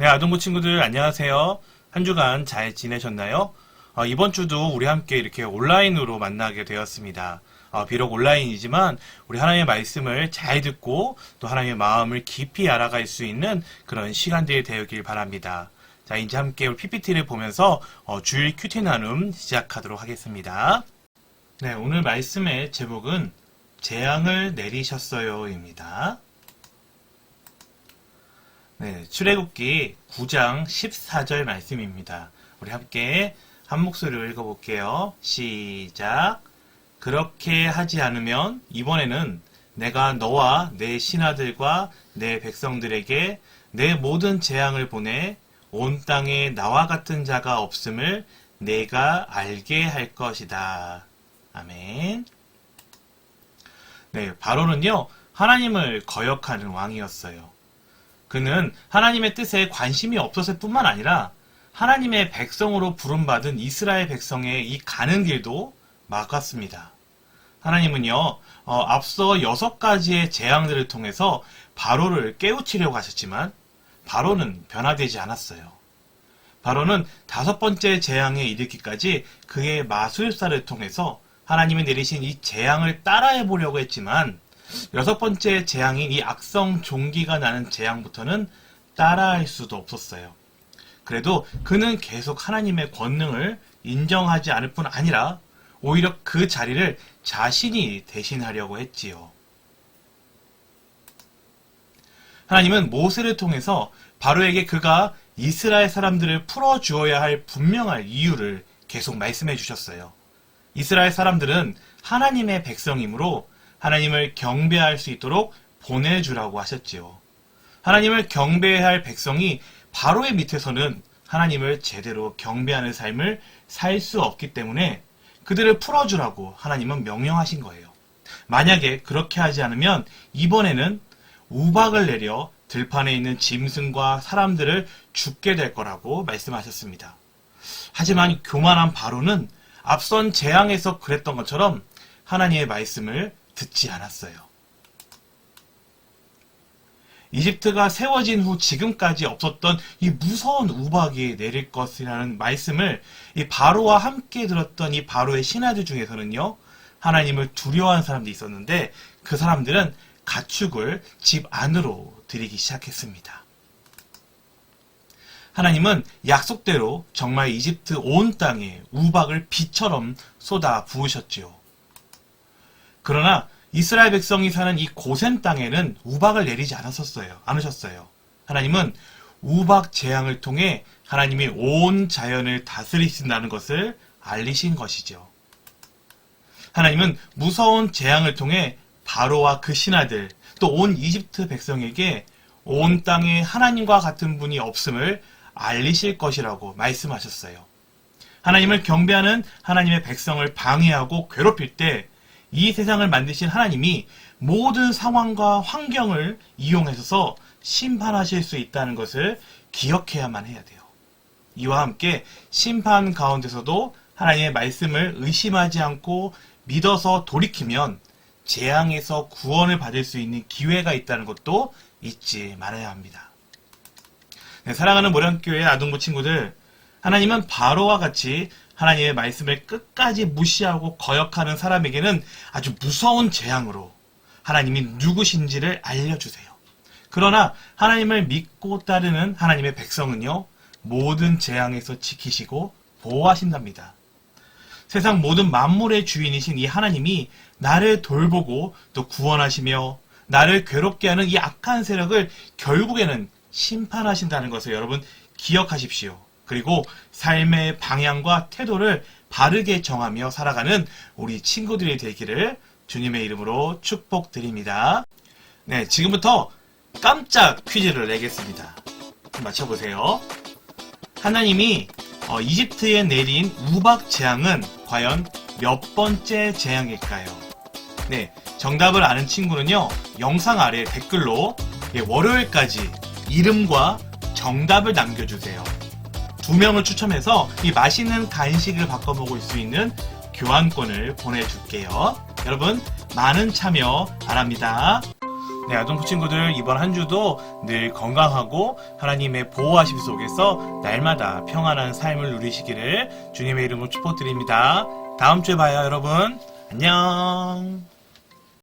아동부 친구들 안녕하세요. 한 주간 잘 지내셨나요? 이번 주도 우리 함께 이렇게 온라인으로 만나게 되었습니다. 비록 온라인이지만 우리 하나님의 말씀을 잘 듣고 또 하나님의 마음을 깊이 알아갈 수 있는 그런 시간들이 되길 바랍니다. 자, 이제 함께 우리 PPT를 보면서 주일 큐티 나눔 시작하도록 하겠습니다. 네, 오늘 말씀의 제목은 재앙을 내리셨어요입니다. 네, 출애굽기 9장 14절 말씀입니다. 우리 함께 한 목소리로 읽어볼게요. 시작. 그렇게 하지 않으면 이번에는 내가 너와 내 신하들과 내 백성들에게 내 모든 재앙을 보내 온 땅에 나와 같은 자가 없음을 내가 알게 할 것이다. 아멘. 네, 바로는요, 하나님을 거역하는 왕이었어요. 그는 하나님의 뜻에 관심이 없었을 뿐만 아니라 하나님의 백성으로 부름받은 이스라엘 백성의 이 가는 길도 막았습니다. 하나님은요, 앞서 6가지의 재앙들을 통해서 바로를 깨우치려고 하셨지만 바로는 변화되지 않았어요. 바로는 5번째 재앙에 이르기까지 그의 마술사를 통해서 하나님이 내리신 이 재앙을 따라해 보려고 했지만 6번째 재앙인 이 악성 종기가 나는 재앙부터는 따라할 수도 없었어요. 그래도 그는 계속 하나님의 권능을 인정하지 않을 뿐 아니라 오히려 그 자리를 자신이 대신하려고 했지요. 하나님은 모세를 통해서 바로에게 그가 이스라엘 사람들을 풀어주어야 할 분명한 이유를 계속 말씀해 주셨어요. 이스라엘 사람들은 하나님의 백성이므로 하나님을 경배할 수 있도록 보내주라고 하셨지요. 하나님을 경배해야 할 백성이 바로의 밑에서는 하나님을 제대로 경배하는 삶을 살 수 없기 때문에 그들을 풀어주라고 하나님은 명령하신 거예요. 만약에 그렇게 하지 않으면 이번에는 우박을 내려 들판에 있는 짐승과 사람들을 죽게 될 거라고 말씀하셨습니다. 하지만 교만한 바로는 앞선 재앙에서 그랬던 것처럼 하나님의 말씀을 듣지 않았어요. 이집트가 세워진 후 지금까지 없었던 이 무서운 우박이 내릴 것이라는 말씀을 이 바로와 함께 들었던 이 바로의 신하들 중에서는요, 하나님을 두려워하는 사람들이 있었는데 그 사람들은 가축을 집 안으로 들이기 시작했습니다. 하나님은 약속대로 정말 이집트 온 땅에 우박을 비처럼 쏟아 부으셨지요. 그러나 이스라엘 백성이 사는 이 고센 땅에는 우박을 내리지 않으셨어요. 하나님은 우박 재앙을 통해 하나님이 온 자연을 다스리신다는 것을 알리신 것이죠. 하나님은 무서운 재앙을 통해 바로와 그 신하들, 또 온 이집트 백성에게 온 땅에 하나님과 같은 분이 없음을 알리실 것이라고 말씀하셨어요. 하나님을 경배하는 하나님의 백성을 방해하고 괴롭힐 때 이 세상을 만드신 하나님이 모든 상황과 환경을 이용해서 심판하실 수 있다는 것을 기억해야만 해야 돼요. 이와 함께 심판 가운데서도 하나님의 말씀을 의심하지 않고 믿어서 돌이키면 재앙에서 구원을 받을 수 있는 기회가 있다는 것도 잊지 말아야 합니다. 네, 사랑하는 모량교회 아동부 친구들, 하나님은 바로와 같이 하나님의 말씀을 끝까지 무시하고 거역하는 사람에게는 아주 무서운 재앙으로 하나님이 누구신지를 알려주세요. 그러나 하나님을 믿고 따르는 하나님의 백성은요, 모든 재앙에서 지키시고 보호하신답니다. 세상 모든 만물의 주인이신 이 하나님이 나를 돌보고 또 구원하시며 나를 괴롭게 하는 이 악한 세력을 결국에는 심판하신다는 것을 여러분 기억하십시오. 그리고 삶의 방향과 태도를 바르게 정하며 살아가는 우리 친구들이 되기를 주님의 이름으로 축복드립니다. 네, 지금부터 깜짝 퀴즈를 내겠습니다. 맞춰보세요. 하나님이 이집트에 내린 우박 재앙은 과연 몇 번째 재앙일까요? 네, 정답을 아는 친구는요, 영상 아래 댓글로 월요일까지 이름과 정답을 남겨주세요. 2명을 추첨해서 이 맛있는 간식을 바꿔 먹을 수 있는 교환권을 보내줄게요. 여러분, 많은 참여 바랍니다. 네, 아동부 친구들 이번 한 주도 늘 건강하고 하나님의 보호하심 속에서 날마다 평안한 삶을 누리시기를 주님의 이름으로 축복드립니다. 다음 주에 봐요, 여러분. 안녕.